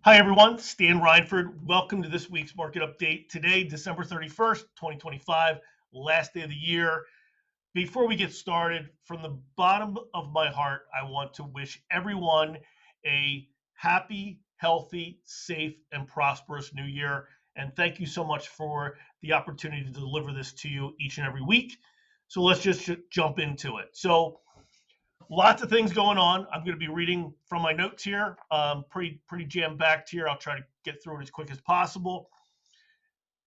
Hi, everyone. Stan Reinford. Welcome to this week's market update. Today, December 31st, 2025, last day of the year. Before we get started, from the bottom of my heart, I want to wish everyone a happy, healthy, safe, and prosperous new year. And thank you so much for the opportunity to deliver this to you each and every week. So let's just jump into it. So, lots of things going on. I'm going to be reading from my notes here. Pretty jam packed here. I'll try to get through it as quick as possible.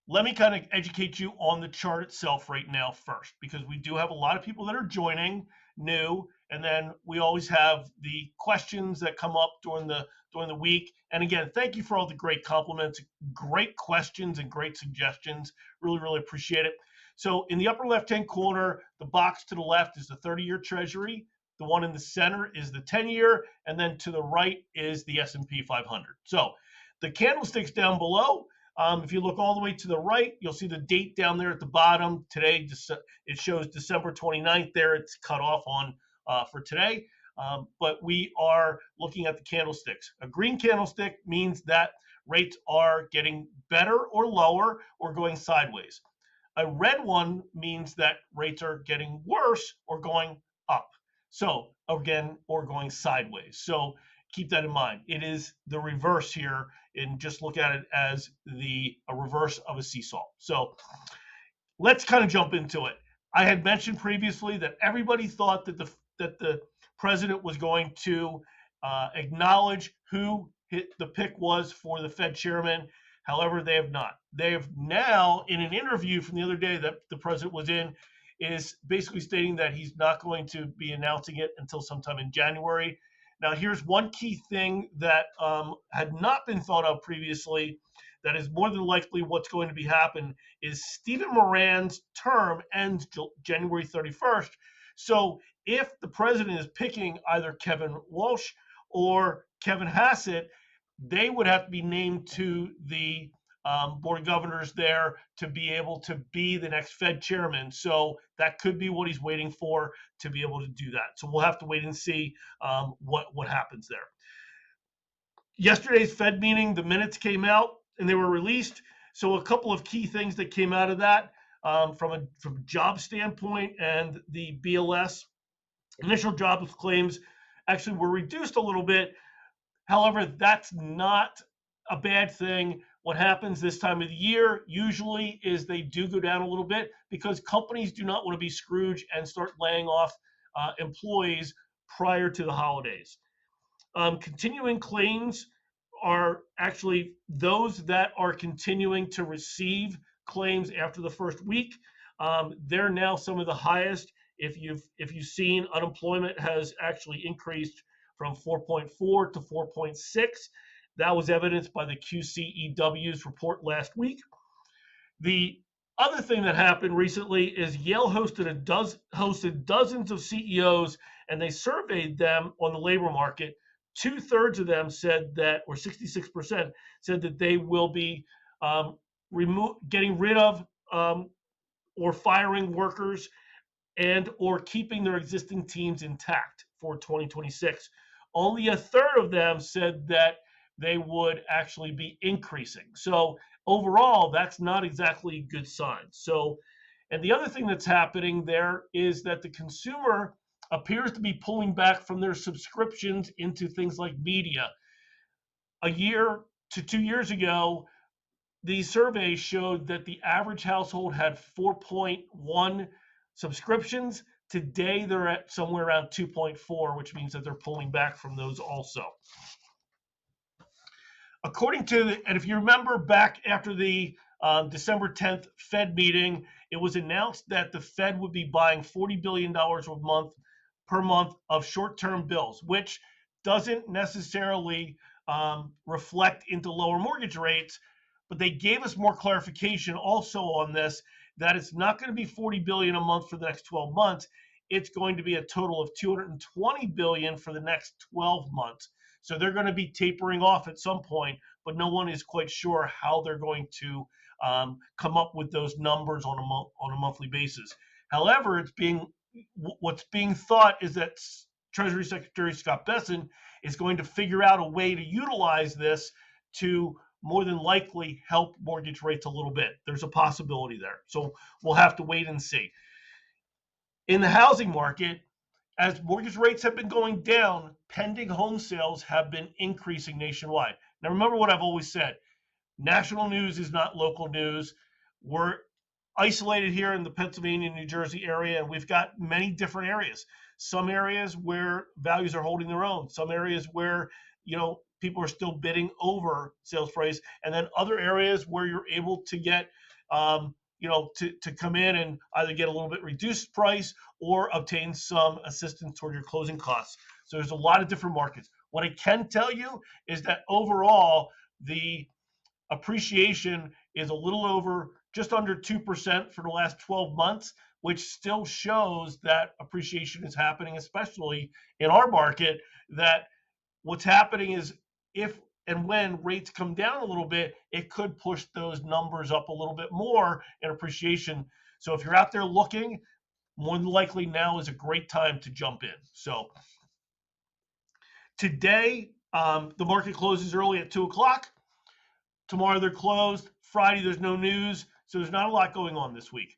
Let me kind of educate you on the chart itself right now first, because we do have a lot of people that are joining new, and then we always have the questions that come up during the week. And again, thank you for all the great compliments, great questions, and great suggestions. Really appreciate it. So in the upper left-hand corner, the box to the left is the 30-year Treasury. The one in the center is the 10-year, and then to the right is the S&P 500. So the candlesticks down below, if you look all the way to the right, you'll see the date down there at the bottom. Today, it shows December 29th there. It's cut off on for today. But we are looking at the candlesticks. A green candlestick means that rates are getting better or lower or going sideways. A red one means that rates are getting worse or going up. So again, or going sideways. So keep that in mind. It is the reverse here, and just look at it as a reverse of a seesaw. So let's kind of jump into it. I had mentioned previously that everybody thought that the president was going to acknowledge who the pick was for the Fed chairman. However, they have not. They have now, in an interview from the other day that the president was in, is basically stating that he's not going to be announcing it until sometime in January. Now, here's one key thing that had not been thought of previously that is more than likely what's going to be happen is Stephen Moran's term ends January 31st. So if the president is picking either Kevin Walsh or Kevin Hassett, they would have to be named to the board of governors there to be able to be the next Fed chairman. So that could be what he's waiting for to be able to do that. So we'll have to wait and see what happens there. Yesterday's Fed meeting, the minutes came out and they were released. So a couple of key things that came out of that from a job standpoint, and the BLS initial jobless claims actually were reduced a little bit. However, that's not a bad thing. What happens this time of the year usually is they do go down a little bit because companies do not want to be Scrooge and start laying off employees prior to the holidays. Continuing claims are actually those that are continuing to receive claims after the first week. They're now some of the highest. If you've seen, unemployment has actually increased from 4.4 to 4.6. That was evidenced by the QCEW's report last week. The other thing that happened recently is Yale hosted dozens of CEOs, and they surveyed them on the labor market. 2/3 of them said that, or 66% said that they will be getting rid of or firing workers and or keeping their existing teams intact for 2026. Only 1/3 of them said that they would actually be increasing. So overall, that's not exactly a good sign. So, and the other thing that's happening there is that the consumer appears to be pulling back from their subscriptions into things like media. A year to 2 years ago, these surveys showed that the average household had 4.1 subscriptions. Today, they're at somewhere around 2.4, which means that they're pulling back from those also. And if you remember back after the December 10th Fed meeting, it was announced that the Fed would be buying $40 billion per month of short-term bills, which doesn't necessarily reflect into lower mortgage rates, but they gave us more clarification also on this, that it's not going to be 40 billion a month for the next 12 months. It's going to be a total of 220 billion for the next 12 months. So they're going to be tapering off at some point, but no one is quite sure how they're going to come up with those numbers on a monthly basis. However, what's being thought is that Treasury Secretary Scott Bessent is going to figure out a way to utilize this to more than likely help mortgage rates a little bit. There's a possibility there. So we'll have to wait and see. In the housing market, as mortgage rates have been going down, pending home sales have been increasing nationwide. Now, remember what I've always said: national news is not local news. We're isolated here in the Pennsylvania, New Jersey area, and we've got many different areas. Some areas where values are holding their own, some areas where, people are still bidding over sales price, and then other areas where you're able to get, to come in and either get a little bit reduced price or obtain some assistance toward your closing costs. So there's a lot of different markets. What I can tell you is that overall, the appreciation is a little over, just under 2% for the last 12 months, which still shows that appreciation is happening, especially in our market. That what's happening is, if and when rates come down a little bit, it could push those numbers up a little bit more in appreciation. So if you're out there looking, more than likely now is a great time to jump in. So today, the market closes early at 2 o'clock. Tomorrow they're closed. Friday there's no news, so there's not a lot going on this week.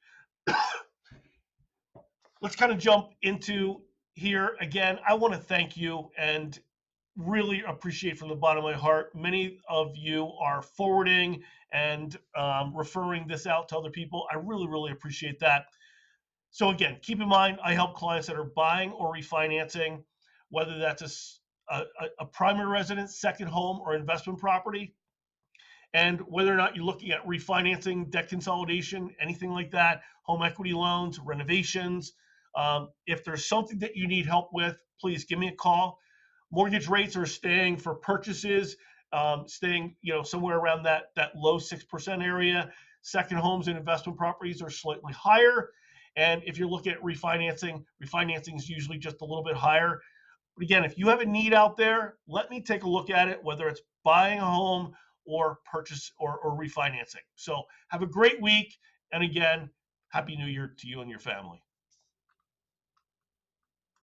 Let's kind of jump into here. Again, I want to thank you and really appreciate from the bottom of my heart. Many of you are forwarding and referring this out to other people. I really, really appreciate that. So again, keep in mind, I help clients that are buying or refinancing, whether that's a primary residence, second home, or investment property. And whether or not you're looking at refinancing, debt consolidation, anything like that, home equity loans, renovations, if there's something that you need help with, please give me a call. Mortgage rates are staying for purchases, staying somewhere around that low 6% area. Second homes and investment properties are slightly higher. And if you're looking at refinancing is usually just a little bit higher. But again, if you have a need out there, let me take a look at it, whether it's buying a home or purchase or refinancing. So have a great week. And again, Happy New Year to you and your family.